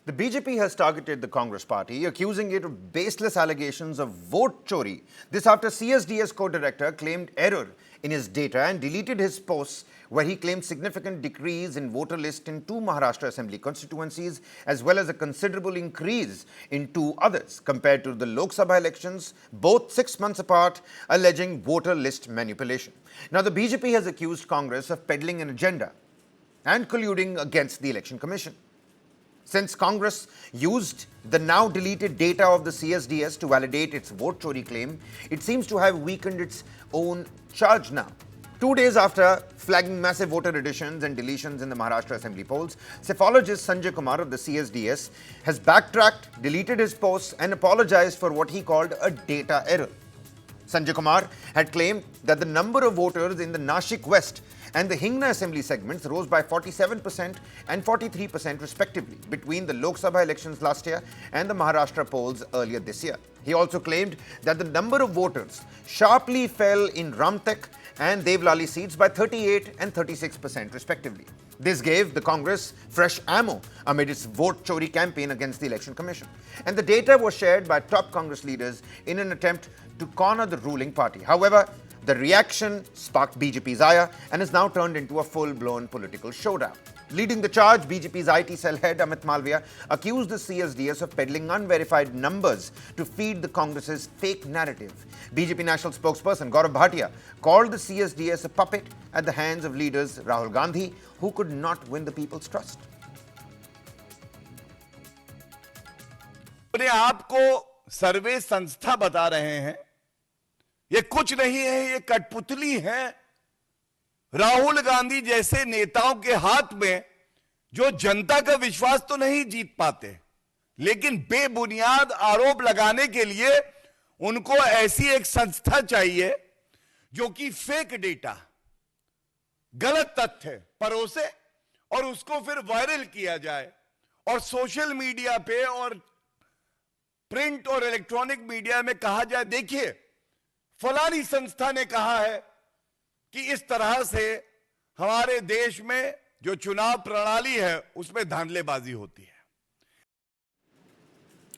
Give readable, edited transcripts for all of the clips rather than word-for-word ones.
The BJP has targeted the Congress party, accusing it of baseless allegations of vote chori. This after CSDS co-director claimed error in his data and deleted his posts where he claimed significant decrease in voter list in 2 Maharashtra Assembly constituencies as well as a considerable increase in 2 others compared to the Lok Sabha elections, both 6 months apart, alleging voter list manipulation. Now, the BJP has accused Congress of peddling an agenda and colluding against the Election Commission. Since Congress used the now deleted data of the CSDS to validate its vote chori claim, it seems to have weakened its own charge now. 2 days after flagging massive voter additions and deletions in the Maharashtra Assembly polls, psephologist Sanjay Kumar of the CSDS has backtracked, deleted his posts and apologized for what he called a data error. Sanjay Kumar had claimed that the number of voters in the Nashik West and the Hingna Assembly segments rose by 47% and 43% respectively between the Lok Sabha elections last year and the Maharashtra polls earlier this year. He also claimed that the number of voters sharply fell in Ramtek and Devlali seats by 38 and 36% respectively. This gave the Congress fresh ammo amid its vote chori campaign against the Election Commission. And the data was shared by top Congress leaders in an attempt to corner the ruling party. However, the reaction sparked BJP's ire and has now turned into a full-blown political showdown. Leading the charge, BJP's IT cell head Amit Malviya accused the CSDS of peddling unverified numbers to feed the Congress's fake narrative. BJP national spokesperson Gaurav Bhatia called the CSDS a puppet at the hands of leaders Rahul Gandhi, who could not win the people's trust. अपने आप को सर्वे संस्था बता रहे हैं, ये कुछ नहीं है, ये कठपुतली है राहुल गांधी जैसे नेताओं के हाथ में, जो जनता का विश्वास तो नहीं जीत पाते, लेकिन बेबुनियाद आरोप लगाने के लिए उनको ऐसी एक संस्था चाहिए जो कि फेक डेटा, गलत तथ्य परोसे और उसको फिर वायरल किया जाए और सोशल मीडिया पे और प्रिंट और इलेक्ट्रॉनिक मीडिया में कहा जाए, देखिए फलानी संस्था ने कहा है कि इस तरह से हमारे देश में जो चुनाव प्रणाली है उसमें धांधलेबाजी होती है.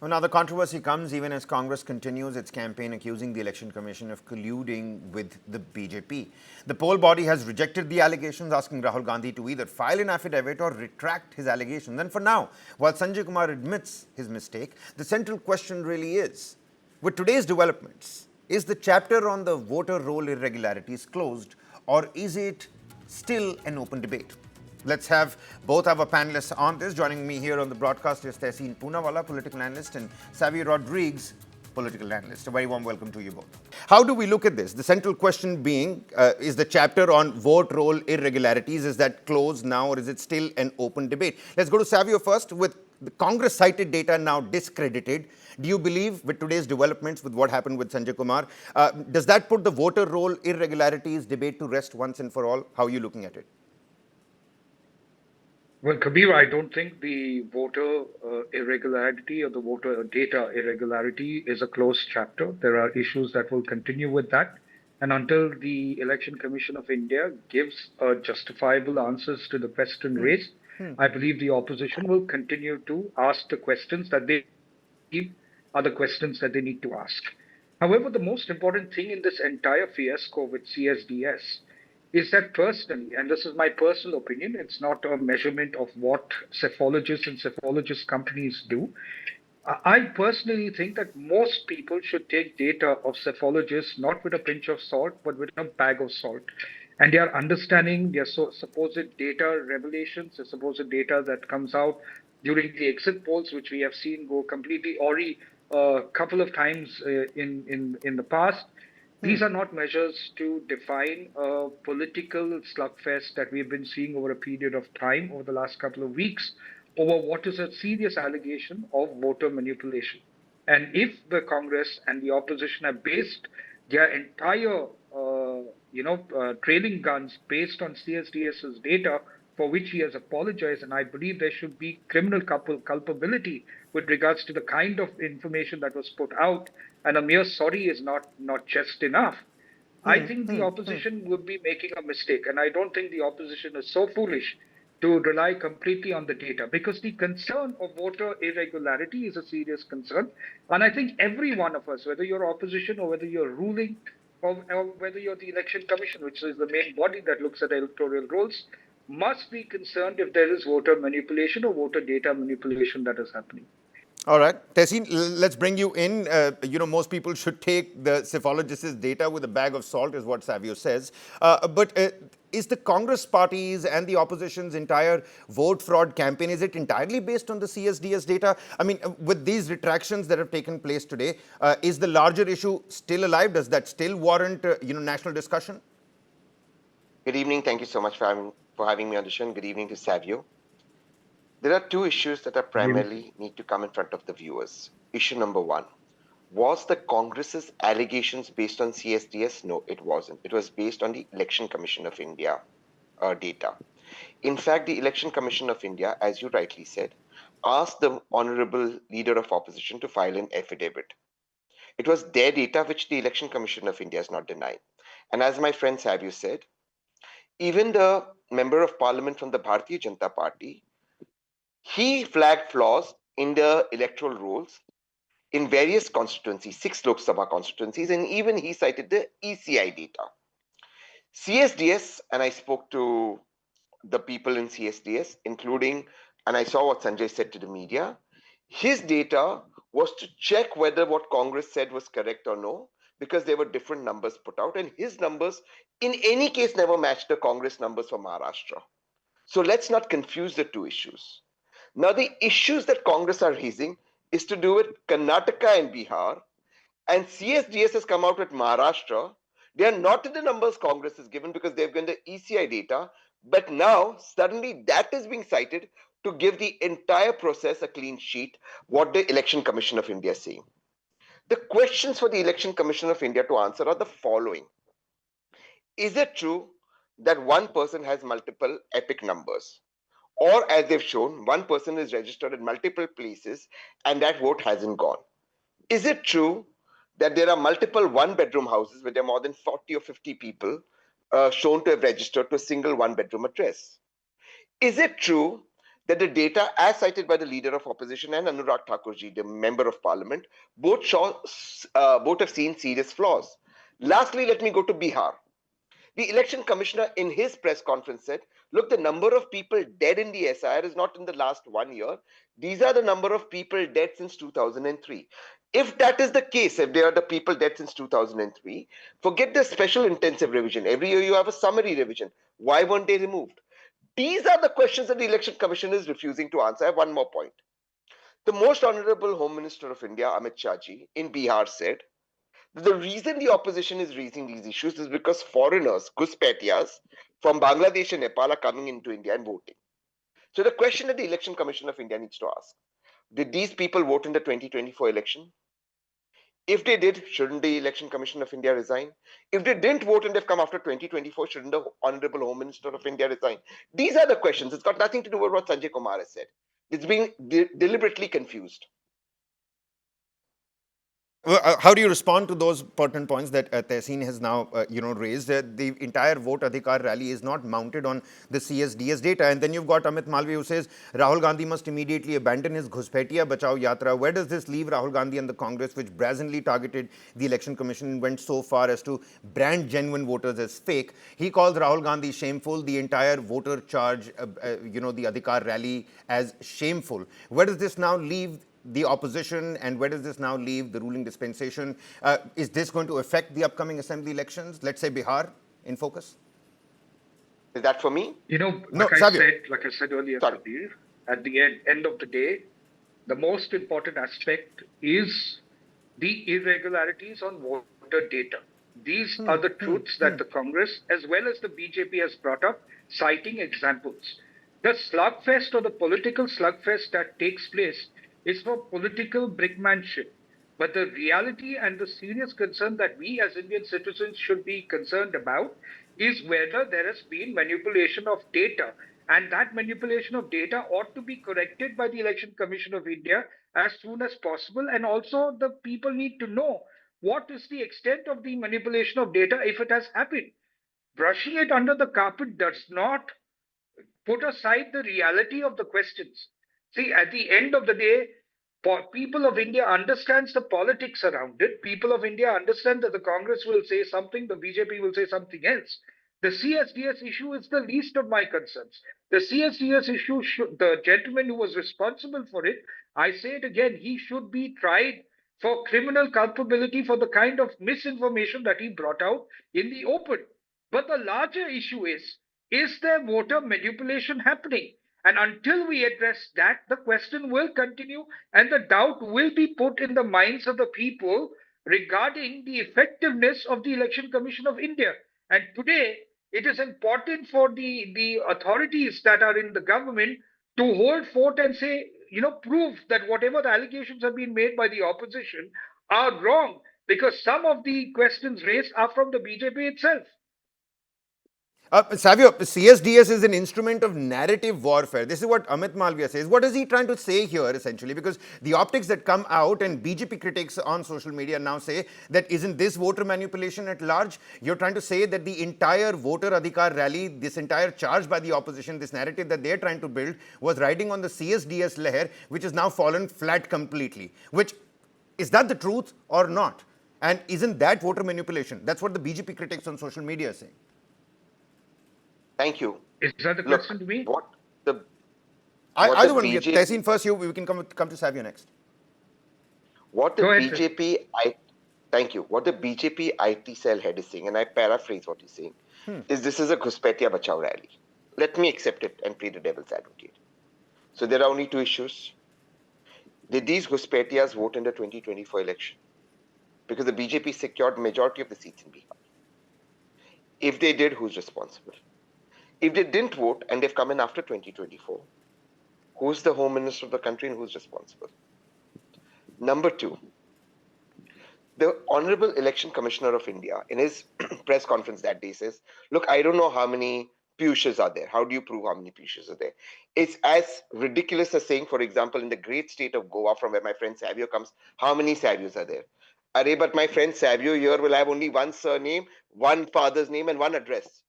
Well, now the controversy comes even as Congress continues its campaign accusing the Election Commission of colluding with the BJP. The poll body has rejected the allegations, asking Rahul Gandhi to either file an affidavit or retract his allegations. And for now, while Sanjay Kumar admits his mistake, the central question really is, with today's developments, is the chapter on the voter roll irregularities closed, or is it still an open debate? Let's have both our panelists on this. Joining me here on the broadcast is Tehseen Poonawalla, political analyst, and Xavier Rodriguez, political analyst. A very warm welcome to you both. How do we look at this? The central question being, is the chapter on vote roll irregularities, is that closed now, or is it still an open debate? Let's go to Xavier first. With the Congress cited data now discredited, do you believe with today's developments, with what happened with Sanjay Kumar, does that put the voter roll irregularities debate to rest once and for all? How are you looking at it? Well, Kabir, I don't think the voter irregularity or the voter data irregularity is a closed chapter. There are issues that will continue with that. And until the Election Commission of India gives justifiable answers to the question raised, I believe the opposition will continue to ask the questions that they believe are the questions that they need to ask. However, the most important thing in this entire fiasco with CSDS is that personally, and this is my personal opinion, it's not a measurement of what psephologists and psephologist companies do. I personally think that most people should take data of psephologists not with a pinch of salt, but with a bag of salt. And they are understanding their supposed data revelations, the supposed data that comes out during the exit polls, which we have seen go completely awry a couple of times in the past. These are not measures to define a political slugfest that we've been seeing over a period of time, over the last couple of weeks, over what is a serious allegation of voter manipulation. And if the Congress and the opposition have based their entire, trailing guns based on CSDS's data, for which he has apologized, and I believe there should be criminal culpability with regards to the kind of information that was put out, and a mere sorry is not just enough. I think the opposition would be making a mistake, and I don't think the opposition is so foolish to rely completely on the data, because the concern of voter irregularity is a serious concern. And I think every one of us, whether you're opposition or whether you're ruling, or whether you're the election commission, which is the main body that looks at electoral rolls, must be concerned if there is voter manipulation or voter data manipulation that is happening. All right. Tessin, let's bring you in. Most people should take the cephalogist's data with a bag of salt, is what Savio says. But is the Congress party's and the opposition's entire vote fraud campaign, is it entirely based on the CSDS data? I mean, with these retractions that have taken place today, is the larger issue still alive? Does that still warrant, national discussion? Good evening. Thank you so much for having me on the show. And good evening to Savio. There are two issues that are primarily need to come in front of the viewers. Issue number one, was the Congress's allegations based on CSDS? No, it wasn't. It was based on the Election Commission of India data. In fact, the Election Commission of India, as you rightly said, asked the Honorable Leader of Opposition to file an affidavit. It was their data which the Election Commission of India has not denied. And as my friend Savio said, even the Member of Parliament from the Bharatiya Janata Party, he flagged flaws in the electoral rolls in various constituencies, 6 Lok Sabha constituencies, and even he cited the ECI data. CSDS, and I spoke to the people in CSDS, including, and I saw what Sanjay said to the media, his data was to check whether what Congress said was correct or no, because there were different numbers put out, and his numbers in any case never matched the Congress numbers for Maharashtra. So let's not confuse the two issues. Now, the issues that Congress are raising is to do with Karnataka and Bihar, and CSDS has come out with Maharashtra. They are not in the numbers Congress has given because they've given the ECI data, but now suddenly that is being cited to give the entire process a clean sheet, what the Election Commission of India is saying. The questions for the Election Commission of India to answer are the following. Is it true that one person has multiple epic numbers? Or as they've shown, one person is registered in multiple places and that vote hasn't gone. Is it true that there are multiple one-bedroom houses where there are more than 40 or 50 people shown to have registered to a single one-bedroom address? Is it true that the data as cited by the Leader of Opposition and Anurag Thakurji, the Member of Parliament, both have seen serious flaws? Lastly, let me go to Bihar. The election commissioner in his press conference said, look, the number of people dead in the SIR is not in the last 1 year. These are the number of people dead since 2003. If that is the case, if they are the people dead since 2003, forget the special intensive revision. Every year you have a summary revision. Why weren't they removed? These are the questions that the election commission is refusing to answer. I have one more point. The most honorable Home Minister of India, Amit Shah ji, in Bihar said, the reason the opposition is raising these issues is because foreigners, Ghuspetias, from Bangladesh and Nepal are coming into India and voting. So the question that the Election Commission of India needs to ask, did these people vote in the 2024 election? If they did, shouldn't the Election Commission of India resign? If they didn't vote and they've come after 2024, shouldn't the Honorable Home Minister of India resign? These are the questions. It's got nothing to do with what Sanjay Kumar has said. It's being deliberately confused. Well, how do you respond to those pertinent points that Tehseen has now, raised? The entire vote Adhikar rally is not mounted on the CSDS data. And then you've got Amit Malvi who says Rahul Gandhi must immediately abandon his Ghuspetia Bachao Yatra. Where does this leave Rahul Gandhi and the Congress, which brazenly targeted the Election Commission and went so far as to brand genuine voters as fake? He calls Rahul Gandhi shameful, the entire voter charge, the Adhikar rally as shameful. Where does this now leave the opposition, and where does this now leave the ruling dispensation? Is this going to affect the upcoming assembly elections? Let's say Bihar in focus. Is that for me? Like I said earlier, Kabir, at the end of the day, the most important aspect is the irregularities on voter data. These are the truths that the Congress as well as the BJP has brought up, citing examples. The slugfest or the political slugfest that takes place is for political brickmanship. But the reality and the serious concern that we as Indian citizens should be concerned about is whether there has been manipulation of data. And that manipulation of data ought to be corrected by the Election Commission of India as soon as possible. And also, the people need to know what is the extent of the manipulation of data if it has happened. Brushing it under the carpet does not put aside the reality of the questions. See, at the end of the day, people of India understands the politics around it. People of India understand that the Congress will say something, the BJP will say something else. The CSDS issue is the least of my concerns. The CSDS issue, the gentleman who was responsible for it, I say it again, he should be tried for criminal culpability for the kind of misinformation that he brought out in the open. But the larger issue is there voter manipulation happening? And until we address that, the question will continue and the doubt will be put in the minds of the people regarding the effectiveness of the Election Commission of India. And today, it is important for the authorities that are in the government to hold forth and say, prove that whatever the allegations have been made by the opposition are wrong, because some of the questions raised are from the BJP itself. Savio, CSDS is an instrument of narrative warfare. This is what Amit Malviya says. What is he trying to say here, essentially? Because the optics that come out, and BJP critics on social media now say that isn't this voter manipulation at large? You're trying to say that the entire voter adhikar rally, this entire charge by the opposition, this narrative that they're trying to build was riding on the CSDS leher, which has now fallen flat completely. Which, is that the truth or not? And isn't that voter manipulation? That's what the BJP critics on social media are saying. Thank you. Is that the question to me? Either one. Tehseen first, we can come to Savio next. What the BJP IT cell head is saying, and I paraphrase what he's saying, is this is a Ghuspaitiya Bachao rally. Let me accept it and play the devil's advocate. So there are only two issues. Did these Ghuspaitiyas vote in the 2024 election? Because the BJP secured majority of the seats in Bihar. If they did, who's responsible? If they didn't vote and they've come in after 2024, who's the Home Minister of the country and who's responsible? Number two, the Honorable Election Commissioner of India in his press conference that day says, look, I don't know how many Piyushas are there. How do you prove how many Piyushas are there? It's as ridiculous as saying, for example, in the great state of Goa, from where my friend Savio comes, how many Savios are there? Arey, but my friend Savio here will have only one surname, one father's name, and one address.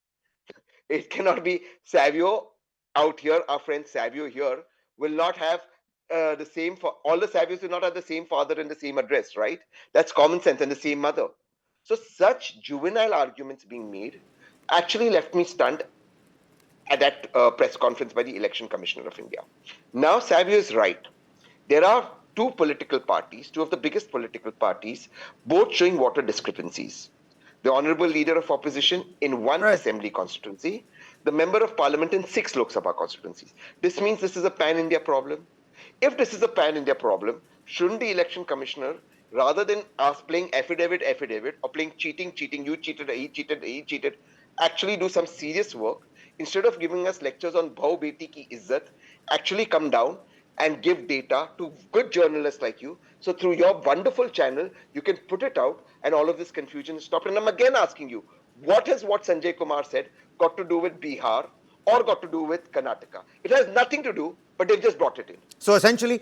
It cannot be Savio out here, our friend Savio here will not have the same, all the Savios will not have the same father and the same address, right? That's common sense, and the same mother. So such juvenile arguments being made actually left me stunned at that press conference by the Election Commissioner of India. Now Savio is right. There are two political parties, two of the biggest political parties, both showing voter discrepancies. The Honorable Leader of Opposition in one assembly constituency, the Member of Parliament in 6 Lok Sabha constituencies. This means this is a pan-India problem. If this is a pan-India problem, shouldn't the Election Commissioner, rather than us playing affidavit, or playing cheating, you cheated, he cheated, actually do some serious work, instead of giving us lectures on Bhau Beti ki Izzat, actually come down and give data to good journalists like you. So through your wonderful channel, you can put it out and all of this confusion is stopped. And I'm again asking you, what has what Sanjay Kumar said got to do with Bihar or got to do with Karnataka? It has nothing to do, but they've just brought it in. So essentially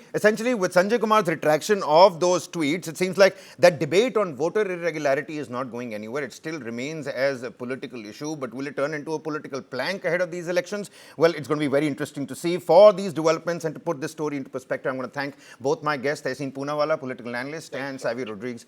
with Sanjay Kumar's retraction of those tweets, it seems like that debate on voter irregularity is not going anywhere. It still remains as a political issue, but will it turn into a political plank ahead of these elections? Well, it's going to be very interesting to see. For these developments and to put this story into perspective, I'm going to thank both my guests, Tehseen Poonawalla, political analyst, and Savio Rodriguez.